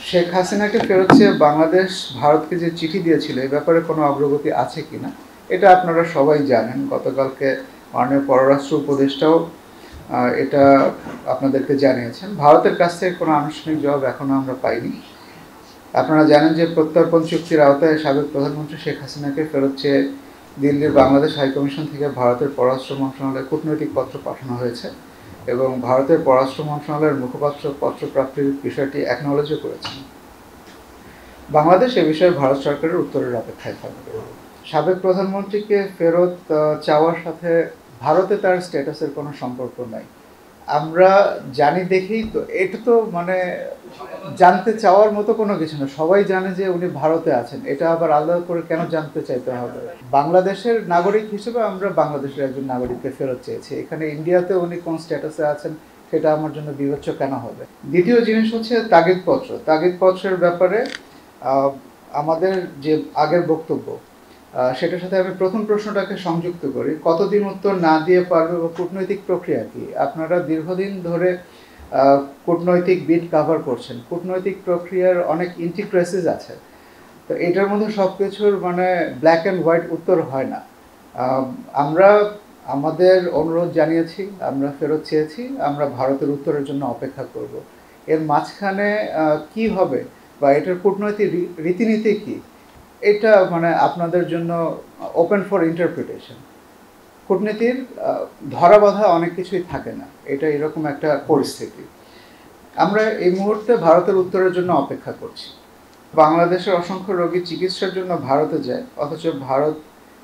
শেখ হাসিনাকে ফেরত চেয়ে বাংলাদেশ ভারতকে যে চিঠি দিয়েছিল এই ব্যাপারে কোনো অগ্রগতি আছে কিনা এটা আপনারা সবাই জানেন। গতকালকে মাননীয় পররাষ্ট্র উপদেষ্টাও এটা আপনাদেরকে জানিয়েছেন। ভারতের কাছ থেকে কোনো আনুষ্ঠানিক জবাব এখনো আমরা পাইনি। আপনারা জানেন যে প্রত্যর্পণ চুক্তির আওতায় সাবেক প্রধানমন্ত্রী শেখ হাসিনাকে ফেরত চেয়ে দিল্লির বাংলাদেশ হাইকমিশন থেকে ভারতের পররাষ্ট্র মন্ত্রণালয়ে কূটনৈতিক পত্র পাঠানো হয়েছে এবং ভারতের পররাষ্ট্র মন্ত্রণালয়ের মুখপাত্র পত্র প্রাপ্তির বিষয়টি অ্যাকনলেজও করেছেন। বাংলাদেশ এ বিষয়ে ভারত সরকারের উত্তরের অপেক্ষায় থাকবে। সাবেক প্রধানমন্ত্রীকে ফেরত চাওয়ার সাথে ভারতে তার স্ট্যাটাসের কোনো সম্পর্ক নাই। আমরা জানি দেখেই তো, এটা তো মানে জানতে চাওয়ার মতো কোনো কিছু না। সবাই জানে যে উনি ভারতে আছেন, এটা আবার আলাদা করে কেন জানতে চাইতে হবে? বাংলাদেশের নাগরিক হিসেবে আমরা বাংলাদেশের একজন নাগরিককে ফেরত চেয়েছি। এখানে ইন্ডিয়াতে উনি কোন স্ট্যাটাসে আছেন সেটা আমার জন্য বিবেচ্য কেন হবে? দ্বিতীয় জিনিস হচ্ছে তাগিদপত্র। তাগিদপত্রের ব্যাপারে আমাদের যে আগের বক্তব্য সেটার সাথে আমি প্রথম প্রশ্নটাকে সংযুক্ত করি। কতদিন উত্তর না দিয়ে পারবে বা কূটনৈতিক প্রক্রিয়া কি? আপনারা দীর্ঘদিন ধরে কূটনৈতিক বিট কাভার করছেন। কূটনৈতিক প্রক্রিয়ার অনেক ইন্টিগ্রেসিস আছে, তো এটার মধ্যে সব কিছুর মানে ব্ল্যাক অ্যান্ড হোয়াইট উত্তর হয় না। আমরা আমাদের অনুরোধ জানিয়েছি, আমরা ফেরত চেয়েছি, আমরা ভারতের উত্তরের জন্য অপেক্ষা করব। এর মাঝখানে কি হবে বা এটার কূটনৈতিক রীতিনীতি কি, এটা মানে আপনাদের জন্য ওপেন ফর ইন্টারপ্রিটেশন। কূটনীতির ধরা বাঁধা অনেক কিছুই থাকে না, এটা এরকম একটা পরিস্থিতি। আমরা এই মুহূর্তে ভারতের উত্তরের জন্য অপেক্ষা করছি। বাংলাদেশের অসংখ্য রোগী চিকিৎসার জন্য ভারতে যায়, অথচ ভারত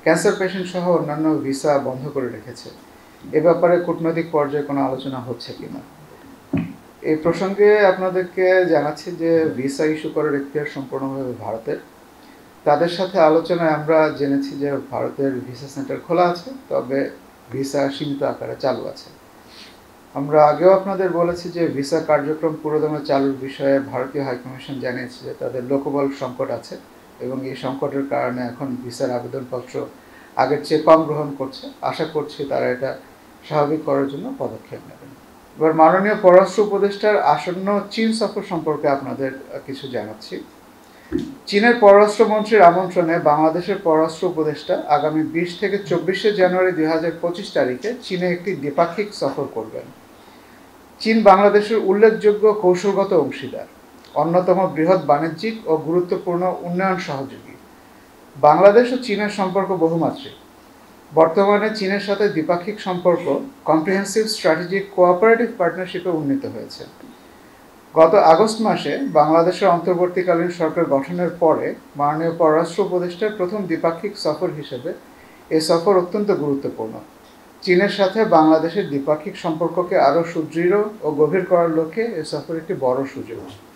ক্যান্সার পেশেন্ট সহ অন্যান্য ভিসা বন্ধ করে রেখেছে। এ ব্যাপারে কূটনৈতিক পর্যায়ে কোনো আলোচনা হচ্ছে কিনা? এই প্রসঙ্গে আপনাদেরকে জানাচ্ছি যে ভিসা ইস্যু করার এখতিয়ার সম্পূর্ণভাবে ভারতের। তাদের সাথে আলোচনায় আমরা জেনেছি যে ভারতের ভিসা সেন্টার খোলা আছে, তবে ভিসা সীমিত আকারে চালু আছে। আমরা আগেও আপনাদের বলেছি যে ভিসা কার্যক্রম পুরোদমে চালুর বিষয়ে ভারতীয় হাইকমিশন জানিয়েছে যে তাদের লোকবল সংকট আছে এবং এই সংকটের কারণে এখন ভিসার আবেদনপত্র আগের চেয়ে কম গ্রহণ করছে। আশা করছি তারা এটা স্বাভাবিক করার জন্য পদক্ষেপ নেবেন। এবার মাননীয় পররাষ্ট্র উপদেষ্টার আসন্ন চীন সফর সম্পর্কে আপনাদের কিছু জানাচ্ছি। চীনের পররাষ্ট্রমন্ত্রীর আমন্ত্রণে বাংলাদেশের পররাষ্ট্র উপদেষ্টা আগামী 20 থেকে 24 জানুয়ারি 2025 তারিখে চীনে একটি দ্বিপাক্ষিক সফর করবেন। চীন বাংলাদেশের উল্লেখযোগ্য কৌশলগত অংশীদার, অন্যতম বৃহৎ বাণিজ্যিক ও গুরুত্বপূর্ণ উন্নয়ন সহযোগী। বাংলাদেশ ও চীনের সম্পর্ক বহুমাত্রিক। বর্তমানে চীনের সাথে দ্বিপাক্ষিক সম্পর্ক কম্প্রিহেন্সিভ স্ট্র্যাটেজিক কোঅপারেটিভ পার্টনারশিপে উন্নীত হয়েছে। গত আগস্ট মাসে বাংলাদেশের অন্তর্বর্তীকালীন সরকার গঠনের পরে মাননীয় পররাষ্ট্র উপদেষ্টার প্রথম দ্বিপাক্ষিক সফর হিসেবে এই সফর অত্যন্ত গুরুত্বপূর্ণ। চীনের সাথে বাংলাদেশের দ্বিপাক্ষিক সম্পর্ককে আরও সুদৃঢ় ও গভীর করার লক্ষ্যে এই সফর একটি বড় সুযোগ।